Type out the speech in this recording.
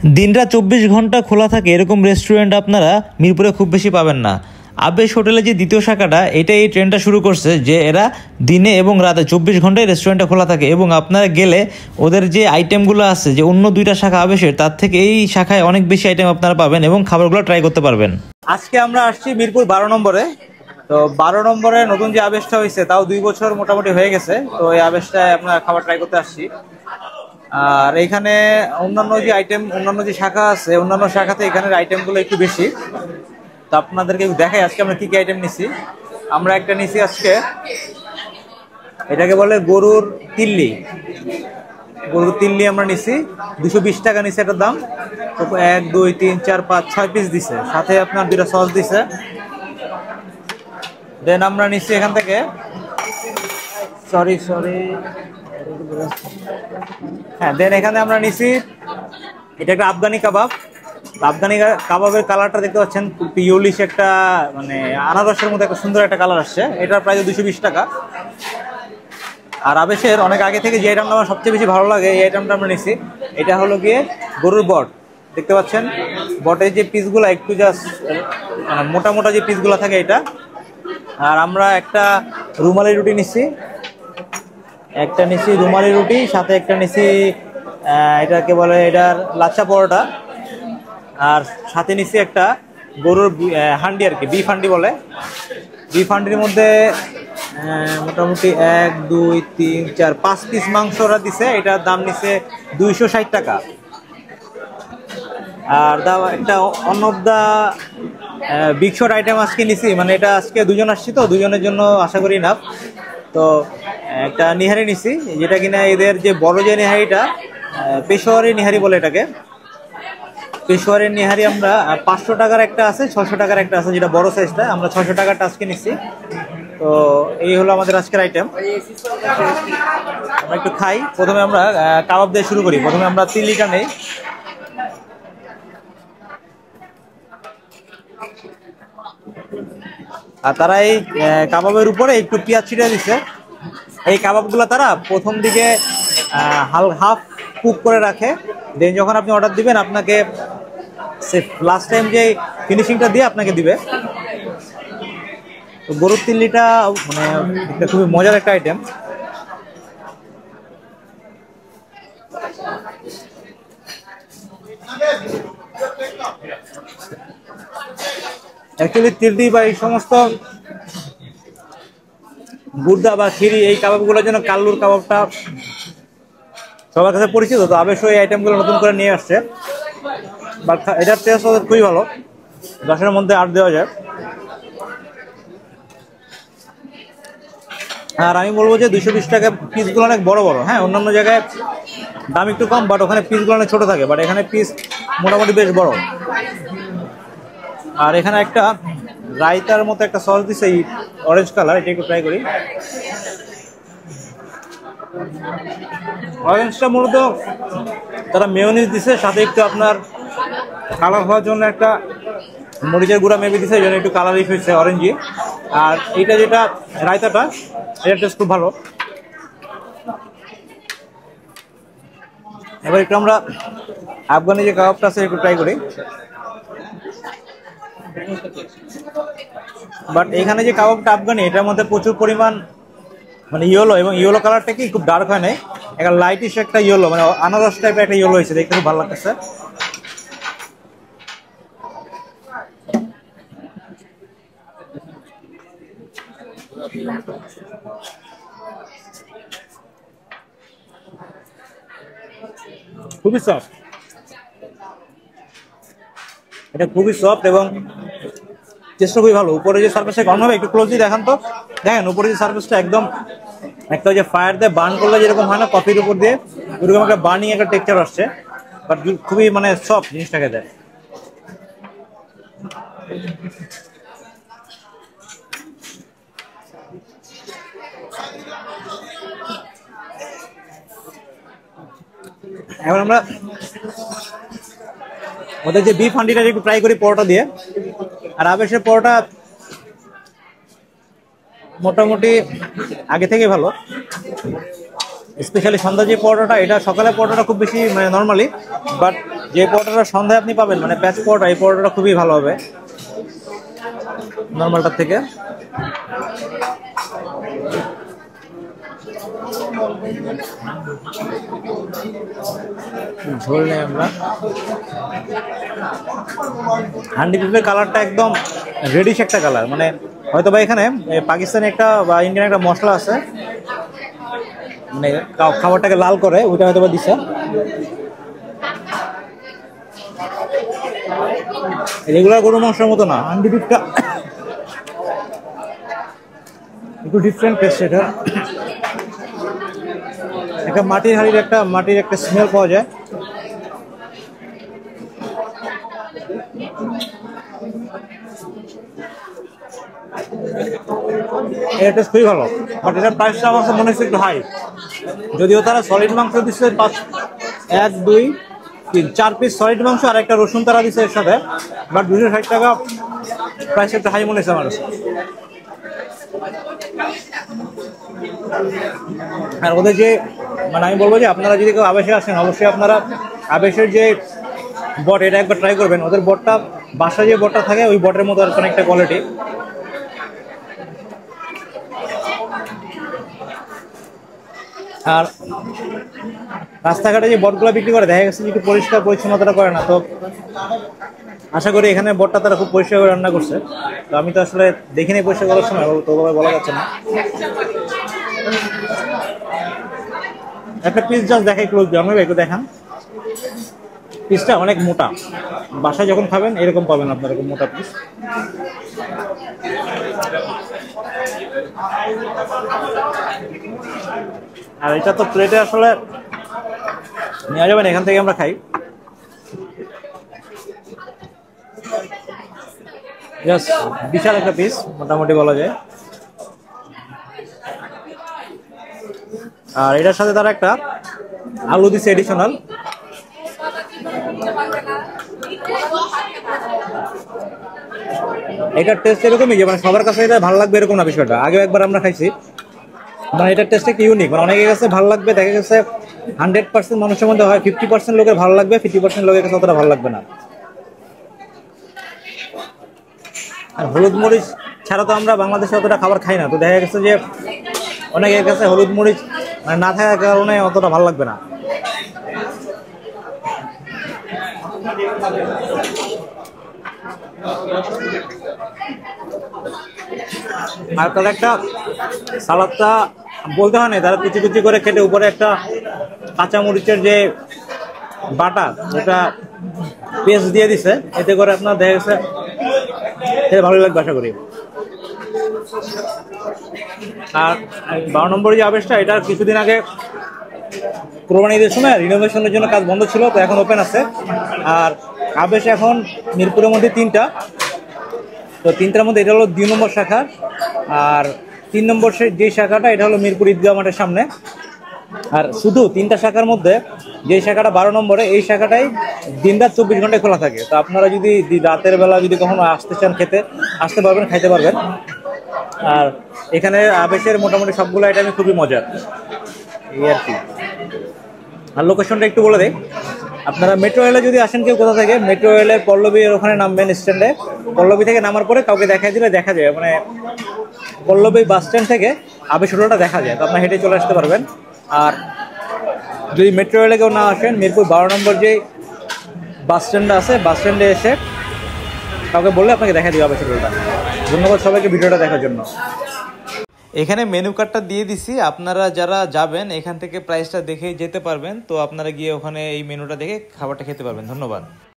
দিনরাত 24 ঘন্টা খোলা থাকে এরকম রেস্টুরেন্ট আপনারা মিরপুরে খুব বেশি পাবেন না। আবেশ হোটেলে যে দ্বিতীয় শাখাটা, এটা এই ট্রেন্ডটা শুরু করছে যে এরা দিনে এবং রাতে 24 ঘন্টায় রেস্টুরেন্টটা খোলা থাকে, এবং আপনারা গেলে ওদের যে আইটেমগুলো আছে যে অন্য দুইটা শাখা আবেশের, তার থেকে এই শাখায় অনেক বেশি আইটেম আপনারা পাবেন এবং খাবারগুলো ট্রাই করতে পারবেন। আজকে আমরা আসছি মিরপুর 12 নম্বরে। তো 12 নম্বরে নতুন যে আবেশটা হয়েছে তাও 2 বছর মোটামুটি হয়ে গেছে। তো এই আবেশটায় আপনার খাবার ট্রাই করতে আসছি। আর এখানে অন্যান্য যে আইটেম, অন্যান্য যে শাখা আছে, অন্যান্য শাখাতে এখানের আইটেমগুলো একটু বেশি। তো আপনাদেরকে দেখাই আজকে আমরা কি কি আইটেম নিছি। আমরা একটা নিছি আজকে, এটাকে বলে গরুর তিল্লি। গরুর তিল্লি আমরা নিছি 220 টাকা নিছে এটার দাম। তো 1 2 3 4 5 6 পিস দিছে, সাথে আপনার 2টা সস দিছে। দেন আমরা নিছি এখান থেকে, সরি হ্যাঁ, দেন এখানে আমরা নিছি এটা একটা আফগানি কাবাব। আফগানি কাবাবের কালারটা দেখতে পাচ্ছেন, ইউলিশ একটা মানে আনারসের মধ্যে একটা সুন্দর একটা কালার আসছে। এটার প্রাইস 220 টাকা। আর আবেশের অনেক আগে থেকে যে আইটেমটা আমার সবচেয়ে বেশি ভালো লাগে, এই আইটেমটা আমরা নিছি। এটা হলো গিয়ে গরুর বট, দেখতে পাচ্ছেন বটের যে পিসগুলো একটু জাস্ট মোটা মোটা যে পিসগুলো থাকে এটা। আর আমরা একটা রুমালি রুটি নিছি, রুমালি রুটি, সাথে একটা নিছি এটাকে বলে এটার লাচ্ছা পরোটা। আর সাথে নিছি একটা গরুর হান্ডি, আর কি বিফ হান্ডি বলে। বিফ হান্ডির মধ্যে মোটামুটি 1 2 3 4 5 পিস মাংস ওরা দিছে। এটার দাম নিছে 260 টাকা। আর একটা one of the big shot item আজকে নিছি, মানে এটা আজকে দুজন আসছি তো দুজনের জন্য আশা করি না। তো একটা নিহারি নিছি, যেটা কিনা এদের যে বড় যে নিহারিটা, পেশোয়ারি নিহারি বলে এটাকে। পেশোয়ারের নিহারি আমরা 500 টাকার একটা আছে, 600 টাকার একটা আছে, যেটা বড় সাইজটা। আমরা 600 টাকারটা আজকে নিচ্ছি। তো এই হলো আমাদের আজকের আইটেম। আমরা একটু খাই। প্রথমে আমরা কাবাব দিয়ে শুরু করি। প্রথমে আমরা তিল্লিটা নেই। আর তারা এই কাবাবের উপরে একটু পেঁয়াজ ছিটিয়ে দিচ্ছে। এই কাবাবগুলো তারা প্রথম দিকে হাফ কুক করে রাখে, দেন যখন আপনি অর্ডার দিবেন আপনাকে লাস্ট টাইম যে ফিনিশিংটা দিয়ে আপনাকে দিবে। তো গরুর তিল্লিটা মানে একটা খুবই মজার একটা আইটেম। অ্যাকচুয়ালি তিল্লি বা এই সমস্ত গুর্দা বা খিরি, এই কাবাবগুলোর জন্য কাল্লুর কাবাবটা সবার কাছে পরিচিত। তো আবেশ এই আইটেমগুলো নতুন করে নিয়ে আসছে, বাট এটার টেস্ট ওদের খুবই ভালো। 10-এর মধ্যে 8 দেওয়া যায়। আর আমি বলবো যে 220 টাকা পিসগুলো অনেক বড় বড়। হ্যাঁ, অন্যান্য জায়গায় দাম একটু কম, বাট ওখানে পিসগুলো অনেক ছোট থাকে, বাট এখানে পিস মোটামুটি বেশ বড়। আর এখানে একটা রায়তার মতো একটা সস দিছে, এই অরেঞ্জ কালার। এটা একটু ট্রাই করি। অরেঞ্জটা মূলত তারা মেয়োনিজ দিছে, সাথে একটু আপনার কালার হওয়ার জন্য একটা মরিচের গুঁড়া মেবি দিছে, এই জন্য একটু কালারিশ হয়েছে অরেঞ্জি। আর এইটা যেটা রায়তাটা, এটার টেস্ট খুব ভালো। এবার একটু আমরা আফগানি যে কাবাবটা আছে একটু ট্রাই করি। বাট এখানে যে কাবাবটা আফগানি, এটার মধ্যে প্রচুর পরিমাণ মানে ইয়েলো, এবং ইয়েলো কালারটা কি খুব ডার্ক হয় নাই, একটা লাইটিশ একটা ইয়েলো, মানে আনারস টাইপের একটা ইয়েলো হয়েছে, দেখতে খুব ভালো লাগতেছে। খুবই সফট, এটা খুবই সফট এবং টেস্টটা খুবই ভালো। উপরে যে সার্ফেসটা গরম হবে, একটু ক্লোজলি দেখান তো। দেখেন উপরে যে সার্ফেসটা একদম একটা যে ফায়ার দিয়ে বার্ন করলে যেরকম হয় না কফির উপর দিয়ে, ওরকম একটা বার্নিং একটা টেক্সচার আসছে, বাট খুবই মানে সফট জিনিসটাকে দেয়। এখন আমরা ওদের যে বিফ হান্ডিটা একটু ট্রাই করি পরোটা দিয়ে। আর আবেশের পরোটা মোটামুটি আগে থেকে ভালো। স্পেশালি সন্ধ্যা যে পরোটাটা, এটা সকালে পরোটাটা খুব বেশি মানে নর্মালি, বাট যে পরোটাটা সন্ধ্যায় আপনি পাবেন মানে প্যাচ পরোটা, এই পরোটাটা খুবই ভালো হবে নর্মালটার থেকে। ঝোল নেই আমরা। হান্ডি বিফের কালারটা একদম রেডিশ একটা কালার, মানে হয়তো বা এখানে পাকিস্তানি একটা বা ইন্ডিয়ান একটা মশলা আছে মানে খাবারটাকে লাল করে, ওইটা হয়তো বা দিছে। রেগুলার গরু মাংসের মতো না, হান্ডি বিফটা একটু ডিফারেন্ট টেস্ট। এটা একটা মাটির একটা স্মেল পাওয়া যায়। এটা টেস্ট খুবই ভালো, বাট এটার প্রাইসটা আমার কাছে মনে হচ্ছে একটু হাই। যদিও তারা সলিড মাংস দিচ্ছে 1 2 3 4 পিস সলিড মাংস আর একটা রসুন তারা দিচ্ছে এর সাথে, বাট 260 টাকা প্রাইস একটা হাই মনে হচ্ছে আমার কাছে। আর ওদের যে মানে আমি বলবো যে আপনারা যদি কেউ আবেশে আসেন, অবশ্যই আপনারা আবেশের যে বট, এটা একবার ট্রাই করবেন। ওদের বটটা বাসায় যে বটটা থাকে ওই বটের মতো আর অনেকটা কোয়ালিটি। আর রাস্তাঘাটে যে বটগুলো বিক্রি করে দেখা গেছে একটু পরিষ্কার পরিচ্ছন্নতাটা করে না, তো আশা করি এখানে বটটা তারা খুব পরিষ্কার করে রান্না করছে। তো আমি তো আসলে দেখিনি পরিষ্কার করার সময়, তো বলা যাচ্ছে না। একটা পিস জাস্ট দেখাই ক্লোজ দিয়ে, আমি একটু দেখান। পিসটা অনেক মোটা, বাসায় যখন খাবেন এরকম পাবেন আপনার, এরকম মোটা পিস। আর এটা তো প্লেটে আসলে নেওয়া যাবে না, এখান থেকে আমরা খাই। বিশাল একটা পিস মোটামুটি বলা যায়। আর এটার সাথে তারা একটা আলু দিচ্ছে এডিশনাল। এটার টেস্ট এরকমই যে মানে সবার কাছে এটা ভালো লাগবে এরকম না বিষয়টা। আগেও একবার আমরা খাইছি, মানে এটার টেস্ট একটু ইউনিক, মানে অনেকের কাছে ভালো লাগবে, দেখা গেছে 100% মানুষের মধ্যে হয় 50% লোকের ভালো লাগবে, 50% লোকের কাছে অতটা ভালো লাগবে না। আর হলুদ মরিচ ছাড়া তো আমরা বাংলাদেশে অতটা খাবার খাই না, তো দেখা গেছে যে অনেকের কাছে হলুদ মরিচ মানে না থাকার কারণে অতটা ভালো লাগবে না। আর তার একটা সালাদটা বলতে হয় না, তারা কুচি কুচি করে কেটে উপরে একটা কাঁচা মরিচের যে বাটা, ওটা পেস্ট দিয়ে দিছে, এতে করে আপনার দেখা গেছে ভালো লাগবে আশা করি। আর 12 নম্বরে যে আবেশটা, এটা কিছুদিন আগে কোরবানি ঈদের সময় রিনোভেশনের জন্য কাজ বন্ধ ছিল, তো এখন ওপেন আছে। আর আবেশ এখন মিরপুরের মধ্যে 3টা, তো 3টার মধ্যে এটা হলো 2 নম্বর শাখা। আর 3 নম্বর যে শাখাটা, এটা হলো মিরপুর ঈদগাহ মাঠের সামনে। আর শুধু 3টা শাখার মধ্যে যে শাখাটা 12 নম্বরে, এই শাখাটাই দিনরাত 24 ঘন্টায় খোলা থাকে। তো আপনারা যদি রাতের বেলা যদি কখনো আসতে চান, আসতে পারবেন, খাইতে পারবেন। আর এখানে আবেশের মোটামুটি সবগুলো আইটেমই খুবই মজার, এই আর কি। আর লোকেশনটা একটু বলে দেয়, আপনারা মেট্রো রেলে যদি আসেন, কেউ কোথা থেকে, মেট্রো রেলে পল্লবীর ওখানে নামবেন স্ট্যান্ডে। পল্লবী থেকে নামার পরে কাউকে দেখাই দিলে দেখা যায়, মানে পল্লবী বাস স্ট্যান্ড থেকে আবেশ হোটেলটা দেখা যায়, তো আপনারা হেঁটে চলে আসতে পারবেন। আর যদি মেট্রো রেলে কেউ না আসেন, মিরপুর 12 নম্বর যে বাস স্ট্যান্ডটা আছে, বাস স্ট্যান্ডে এসে কাউকে বললে আপনাকে দেখা দিবে আবেশ হোটেলটা। ধন্যবাদ সবাইকে ভিডিওটা দেখার জন্য। এখানে মেনু কার্ডটা দিয়ে দিছি, আপনারা যারা যাবেন এখান থেকে প্রাইসটা দেখে যেতে পারবেন, তো আপনারা গিয়ে ওখানে এই মেনুটা দেখে খাবারটা খেতে পারবেন। ধন্যবাদ।